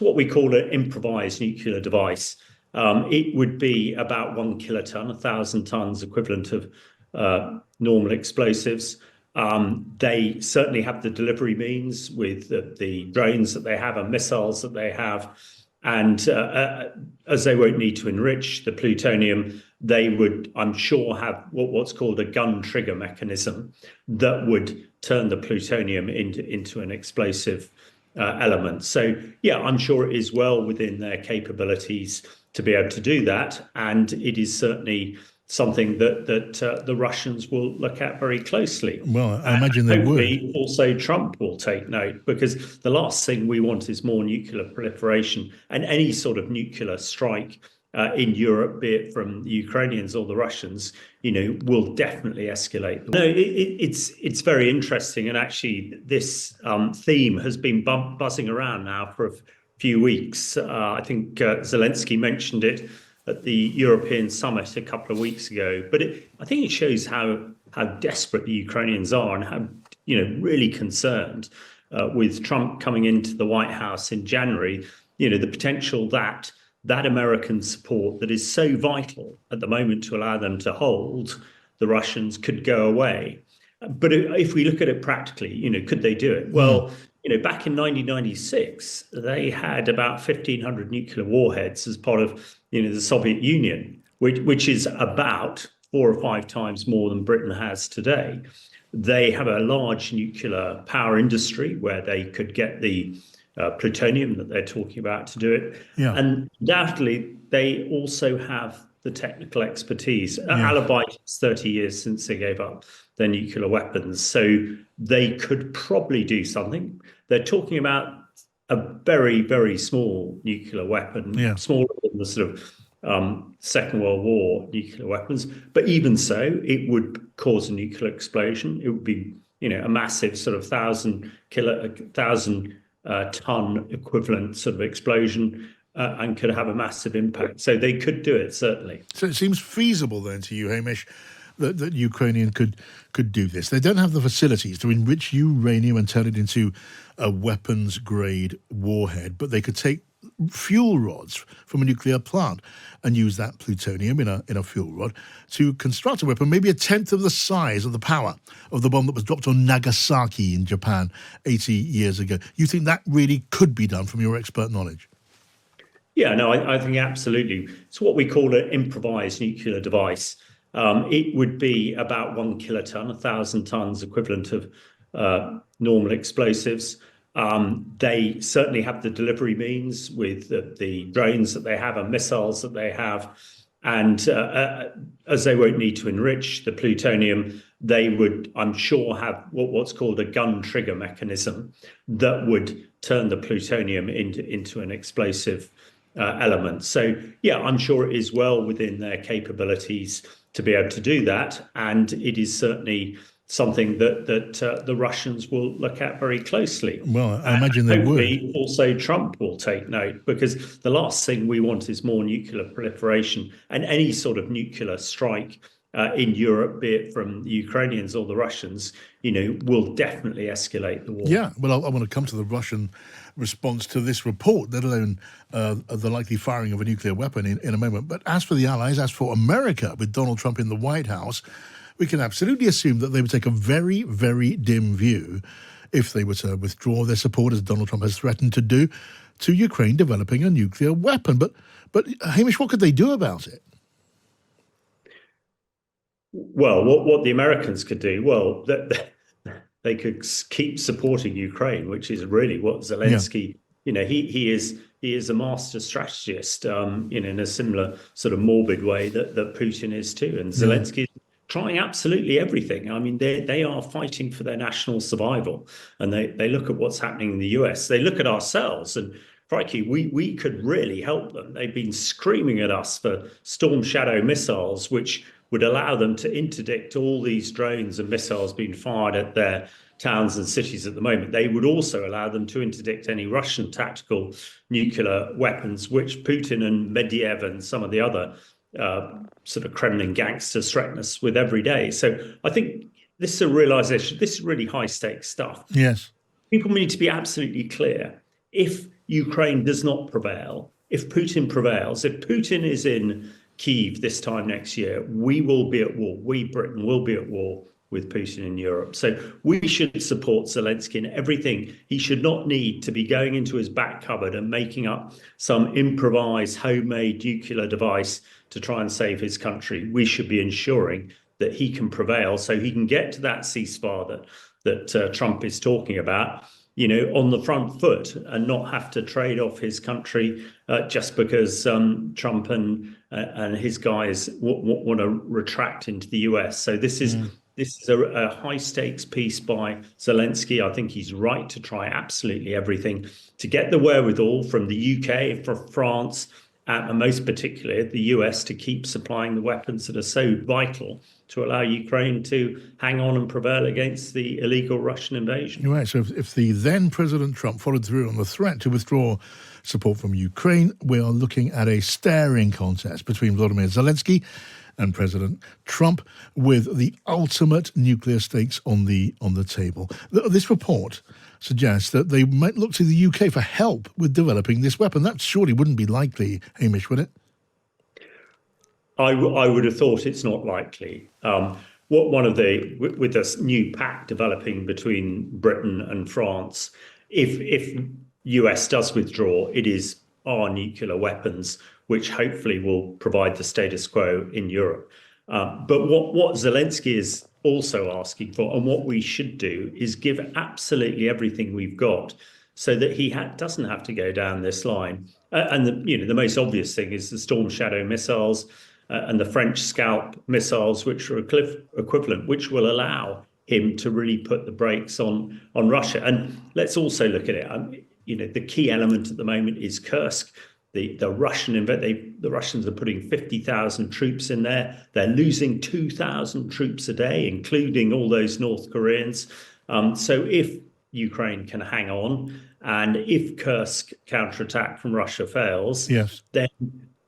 It's what we call an improvised nuclear device. It would be about 1 kiloton, 1,000 tons equivalent of normal explosives. They certainly have the delivery means with the drones that they have and missiles that they have. And as they won't need to enrich the plutonium, they would, I'm sure, have what's called a gun trigger mechanism that would turn the plutonium into an explosive element. So, yeah, I'm sure it is well within their capabilities to be able to do that. And it is certainly something that the Russians will look at very closely. Well, I imagine they would. Also, Trump will take note, because the last thing we want is more nuclear proliferation, and any sort of nuclear strike in Europe, be it from the Ukrainians or the Russians, will definitely escalate. No, it's very interesting, and actually, this theme has been buzzing around now for a few weeks. I think Zelensky mentioned it at the European summit a couple of weeks ago. But I think it shows how desperate the Ukrainians are, and how really concerned with Trump coming into the White House in January. The potential that American support that is so vital at the moment to allow them to hold the Russians could go away. But if we look at it practically, could they do it? Well, back in 1996, they had about 1,500 nuclear warheads as part of, the Soviet Union, which is about 4 or 5 times more than Britain has today. They have a large nuclear power industry where they could get the plutonium that they're talking about to do it. Yeah. And undoubtedly, they also have the technical expertise. Alibi is 30 years since they gave up their nuclear weapons. So they could probably do something. They're talking about a very, very small nuclear weapon, smaller than the sort of Second World War nuclear weapons. But even so, it would cause a nuclear explosion. It would be, a massive sort of 1,000 ton equivalent sort of explosion. And could have a massive impact. So they could do it, certainly. So it seems feasible then to you, Hamish, that Ukrainian could do this. They don't have the facilities to enrich uranium and turn it into a weapons-grade warhead, but they could take fuel rods from a nuclear plant and use that plutonium in a fuel rod to construct a weapon, maybe a tenth of the size of the power of the bomb that was dropped on Nagasaki in Japan 80 years ago. You think that really could be done from your expert knowledge? Yeah, no, I think absolutely. It's what we call an improvised nuclear device. It would be about 1 kiloton, 1,000 tons equivalent of normal explosives. They certainly have the delivery means with the drones that they have and missiles that they have. And as they won't need to enrich the plutonium, they would, I'm sure, have what's called a gun trigger mechanism that would turn the plutonium into an explosive element. So, yeah, I'm sure it is well within their capabilities to be able to do that. And it is certainly something that the Russians will look at very closely. Well, I imagine they would. Also, Trump will take note, because the last thing we want is more nuclear proliferation, and any sort of nuclear strike in Europe, be it from the Ukrainians or the Russians, will definitely escalate the war. Yeah, well, I want to come to the Russian response to this report, let alone the likely firing of a nuclear weapon in a moment. But as for the Allies, as for America, with Donald Trump in the White House, we can absolutely assume that they would take a very, very dim view if they were to withdraw their support, as Donald Trump has threatened to do, to Ukraine developing a nuclear weapon. But Hamish, what could they do about it? Well, what the Americans could do, well, they could keep supporting Ukraine, which is really what Zelensky, he is a master strategist, in a similar sort of morbid way that Putin is too. And Zelensky is trying absolutely everything. I mean, they are fighting for their national survival, and they look at what's happening in the US. They look at ourselves, and crikey, we could really help them. They've been screaming at us for Storm Shadow missiles, which would allow them to interdict all these drones and missiles being fired at their towns and cities at the moment. They would also allow them to interdict any Russian tactical nuclear weapons, which Putin and Medvedev and some of the other sort of Kremlin gangsters threaten us with every day. So I think this is a realization, this is really high stakes stuff. Yes. People need to be absolutely clear. If Ukraine does not prevail, if Putin prevails, if Putin is in Kyiv this time next year, we will be at war. We, Britain, will be at war with Putin in Europe. So we should support Zelensky in everything. He should not need to be going into his back cupboard and making up some improvised homemade nuclear device to try and save his country. We should be ensuring that he can prevail so he can get to that ceasefire that Trump is talking about, on the front foot, and not have to trade off his country just because Trump and his guys want to retract into the US. So this is a high stakes piece by Zelensky. I think he's right to try absolutely everything to get the wherewithal from the UK, from France, and most particularly the US to keep supplying the weapons that are so vital to allow Ukraine to hang on and prevail against the illegal Russian invasion. Right. So if the then President Trump followed through on the threat to withdraw support from Ukraine, we are looking at a staring contest between Volodymyr Zelensky and President Trump, with the ultimate nuclear stakes on the table. This report suggests that they might look to the UK for help with developing this weapon. That surely wouldn't be likely, Hamish, would it? I would have thought it's not likely. With this new pact developing between Britain and France, if US does withdraw, it is our nuclear weapons which hopefully will provide the status quo in Europe. But what Zelensky is also asking for, and what we should do, is give absolutely everything we've got so that he doesn't have to go down this line. And the most obvious thing is the Storm Shadow missiles and the French Scalp missiles, which are equivalent, which will allow him to really put the brakes on Russia. And let's also look at it. The key element at the moment is Kursk. The Russians are putting 50,000 troops in there. They're losing 2,000 troops a day, including all those North Koreans. So if Ukraine can hang on, and if Kursk counterattack from Russia fails, yes, then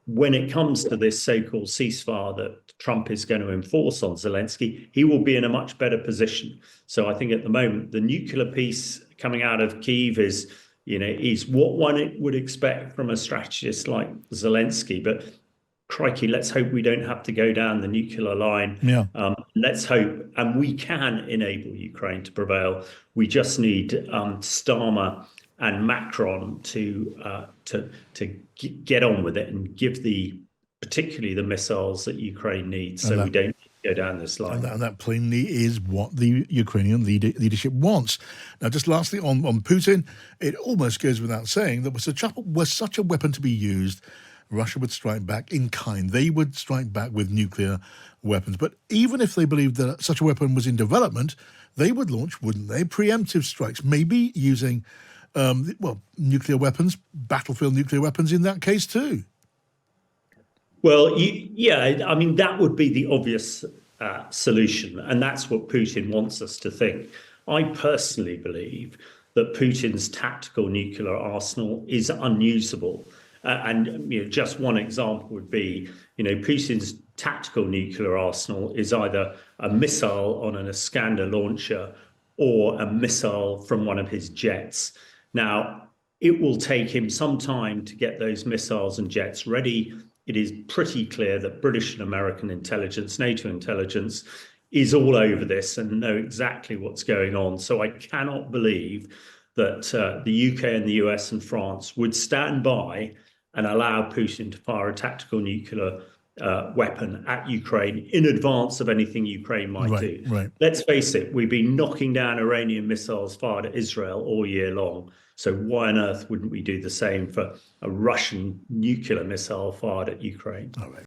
when it comes to this so-called ceasefire that Trump is going to enforce on Zelensky, he will be in a much better position. So I think at the moment, the nuclear piece coming out of Kyiv is what one would expect from a strategist like Zelensky. But crikey, let's hope we don't have to go down the nuclear line. Yeah. Let's hope, and we can enable Ukraine to prevail. We just need Starmer and Macron to get on with it and give particularly the missiles that Ukraine needs, so we don't go down this line. And that plainly is what the Ukrainian leadership wants. Now, just lastly on Putin, it almost goes without saying that was such a weapon to be used, Russia would strike back in kind. They would strike back with nuclear weapons. But even if they believed that such a weapon was in development, they would launch, wouldn't they, preemptive strikes, maybe using, nuclear weapons, battlefield nuclear weapons in that case too. Well, that would be the obvious solution, and that's what Putin wants us to think. I personally believe that Putin's tactical nuclear arsenal is unusable. Just one example would be, Putin's tactical nuclear arsenal is either a missile on an Iskander launcher or a missile from one of his jets. Now, it will take him some time to get those missiles and jets ready. It is pretty clear that British and American intelligence, NATO intelligence, is all over this and know exactly what's going on. So I cannot believe that the UK and the US and France would stand by and allow Putin to fire a tactical nuclear weapon at Ukraine in advance of anything Ukraine might do. Right. Let's face it, we've been knocking down Iranian missiles fired at Israel all year long. So why on earth wouldn't we do the same for a Russian nuclear missile fired at Ukraine? All right.